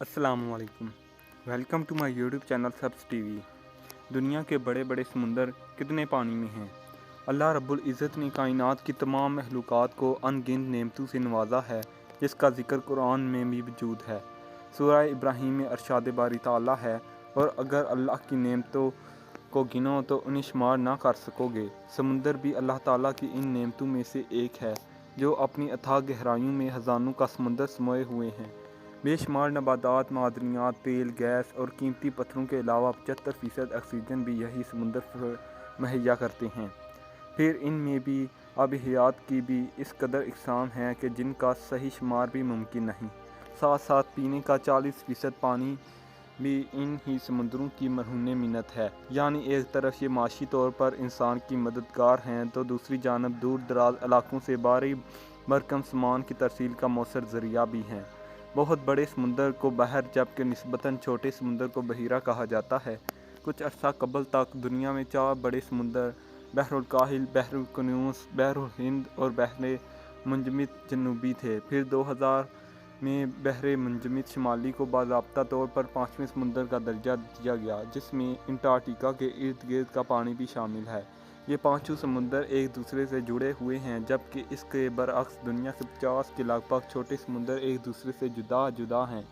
السلام علیکم، welcome to my YouTube channel Sabz TV. دنیا کے بڑے بڑے سمندر کتنے پانی میں ہیں؟ اللہ رب العزت نے کائنات کی تمام مخلوقات کو ان گنت نعمتوں سے نوازا ہے، جس کا ذکر قرآن میں بھی موجود ہے۔ سورہ ابراہیم میں ارشاد باری تعالیٰ ہے، اور اگر اللہ کی نعمتوں کو گنو تو انہیں شمار نہ کر سکو گے۔ سمندر بھی اللہ تعالیٰ کی ان نعمتوں میں سے ایک ہے، جو اپنی اتھاہ گہرائیوں میں خزانوں کا سمندر سموئے ہوئے ہیں۔ بے شمار نباتات، معدنیات، تیل، گیس اور قیمتی پتھروں کے علاوہ 75% آکسیجن بھی یہی سمندر مہیا کرتے ہیں۔ پھر ان میں بھی آب حیات کی بھی اس قدر اقسام ہیں کہ جن کا صحیح شمار بھی ممکن نہیں۔ ساتھ ساتھ پینے کا 40% پانی بھی ان ہی سمندروں کی مرہون منت ہے۔ یعنی ایک طرف یہ معاشی طور پر انسان کی مددگار ہیں تو دوسری جانب دور دراز علاقوں سے بھاری بھرکم سامان کی ترسیل کا مؤثر ذریعہ بھی ہیں۔ بہت بڑے سمندر کو بحر جبکہ نسبتاً چھوٹے سمندر کو بحیرہ کہا جاتا ہے۔ کچھ عرصہ قبل تک دنیا میں 4 بڑے سمندر بحر الکاہل، بحر الکنوز، بحر الہند اور بحر منجمد جنوبی تھے۔ پھر 2000 میں بحر منجمد شمالی کو باضابطہ طور پر 5ویں سمندر کا درجہ دیا گیا، جس میں انٹارکٹیکا کے ارد گرد کا پانی بھی شامل ہے۔ یہ پانچوں سمندر ایک دوسرے سے جڑے ہوئے ہیں، جبکہ اس کے برعکس دنیا کے 50 کے لگ بھگ چھوٹے سمندر ایک دوسرے سے جدا جدا ہیں۔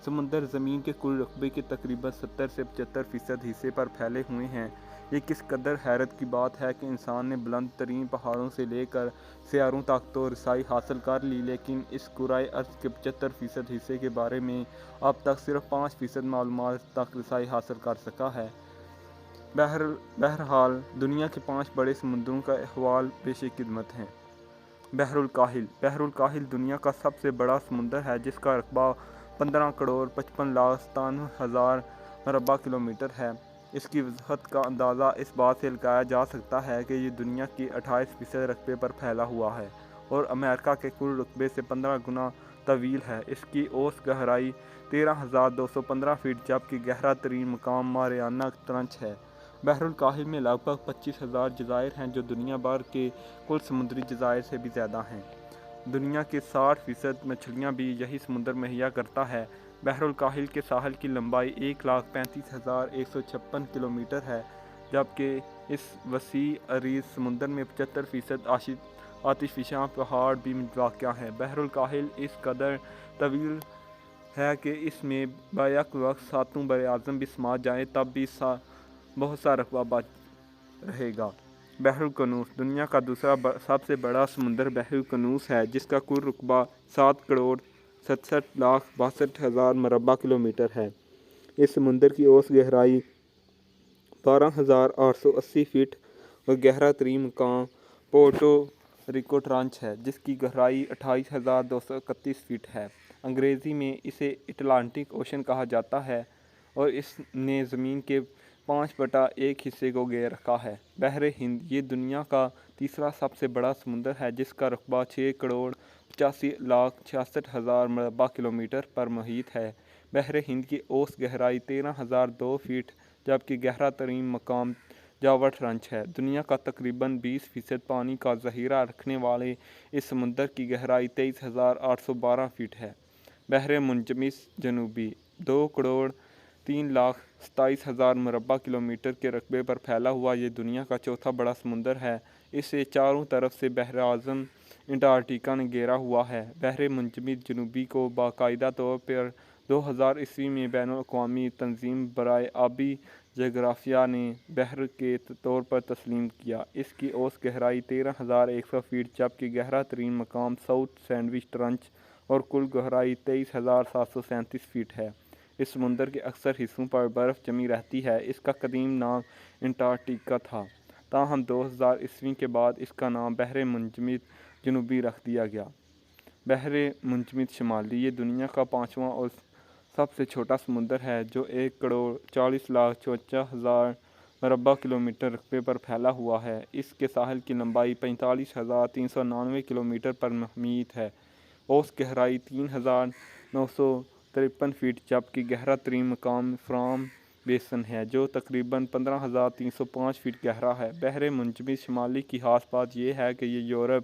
سمندر زمین کے کل رقبے کے تقریباً 70 سے 75% حصے پر پھیلے ہوئے ہیں۔ یہ کس قدر حیرت کی بات ہے کہ انسان نے بلند ترین پہاڑوں سے لے کر سیاروں تک تو رسائی حاصل کر لی، لیکن اس کرۂ ارض کے 75% حصے کے بارے میں اب تک صرف 5% معلومات تک رسائی حاصل کر سکا ہے۔ بہرحال دنیا کے 5 بڑے سمندروں کا احوال پیش خدمت ہے۔ بحر الکاہل۔ بحر الکاہل دنیا کا سب سے بڑا سمندر ہے، جس کا رقبہ 15 کروڑ 55 لاکھ 97 ہزار مربع کلومیٹر ہے۔ اس کی وسعت کا اندازہ اس بات سے لگایا جا سکتا ہے کہ یہ دنیا کی 28% رقبے پر پھیلا ہوا ہے اور امریکہ کے کل رقبے سے 15 گنا طویل ہے۔ اس کی اوسط گہرائی 13,215 فٹ جبکہ گہرا ترین مقام ماریانا ٹرنچ ہے۔ بحر الکاہل میں لگ بھگ 25,000 جزائر ہیں، جو دنیا بھر کے کل سمندری جزائر سے بھی زیادہ ہیں۔ دنیا کے 60% مچھلیاں بھی یہی سمندر مہیا کرتا ہے۔ بحر الکاہل کے ساحل کی لمبائی 1,35,156 کلومیٹر ہے، جبکہ اس وسیع عریض سمندر میں 75% آتش فشاں پہاڑ بھی واقع ہیں۔ بحر الکاہل اس قدر طویل ہے کہ اس میں بیک وقت 7 براعظم بھی سما جائیں تب بھی بہت سا رقبہ بچ رہے گا۔ بحر الکنوز۔ دنیا کا دوسرا سب سے بڑا سمندر بحر الکنوز ہے، جس کا کل رقبہ 7 کروڑ 67 لاکھ 62 ہزار مربع کلومیٹر ہے۔ اس سمندر کی اوسط گہرائی 12,880 فٹ اور گہرا ترین مقام پورٹو ریکو ٹرنچ ہے، جس کی گہرائی 28,231 فٹ ہے۔ انگریزی میں اسے اٹلانٹک اوشن کہا جاتا ہے اور اس نے زمین کے 5/1 حصے کو گھیر رکھا ہے۔ بحر ہند۔ یہ دنیا کا تیسرا سب سے بڑا سمندر ہے، جس کا رقبہ 6 کروڑ 85 لاکھ 66 ہزار مربع کلومیٹر پر محیط ہے۔ بحر ہند کی اوسط گہرائی 13,002 فٹ جبکہ گہرا ترین مقام جاوا ٹرنچ ہے۔ دنیا کا تقریباً 20% پانی کا ذخیرہ رکھنے والے اس سمندر کی گہرائی 23,812 فٹ ہے۔ بحر منجمد جنوبی۔ 2 کروڑ 3 لاکھ 27 ہزار مربع کلومیٹر کے رقبے پر پھیلا ہوا یہ دنیا کا چوتھا بڑا سمندر ہے۔ اسے چاروں طرف سے براعظم انٹارکٹیکا نے گھیرا ہوا ہے۔ بحر منجمد جنوبی کو باقاعدہ طور پر 2000 عیسوی میں بین الاقوامی تنظیم برائے آبی جغرافیہ نے بحر کے طور پر تسلیم کیا۔ اس کی اوسط گہرائی 13,100 فٹ جبکہ گہرا ترین مقام ساؤتھ سینڈوچ ٹرنچ اور کل گہرائی 23,737 فٹ ہے۔ اس سمندر کے اکثر حصوں پر برف جمی رہتی ہے۔ اس کا قدیم نام انٹارکٹیکا تھا، تاہم 2000 عیسوی کے بعد اس کا نام بحر منجمد جنوبی رکھ دیا گیا۔ بحر منجمد شمالی۔ یہ دنیا کا 5واں اور سب سے چھوٹا سمندر ہے، جو 1 کروڑ 40 لاکھ 54 ہزار مربع کلومیٹر رقبے پر پھیلا ہوا ہے۔ اس کے ساحل کی لمبائی 45,399 کلومیٹر پر محیط ہے۔ اوسط گہرائی 3,953 فٹ جبکہ گہرا ترین مقام فرام بیسن ہے، جو تقریباً 15,305 فٹ گہرا ہے۔ بحر منجمد شمالی کی خاص بات یہ ہے کہ یہ یورپ،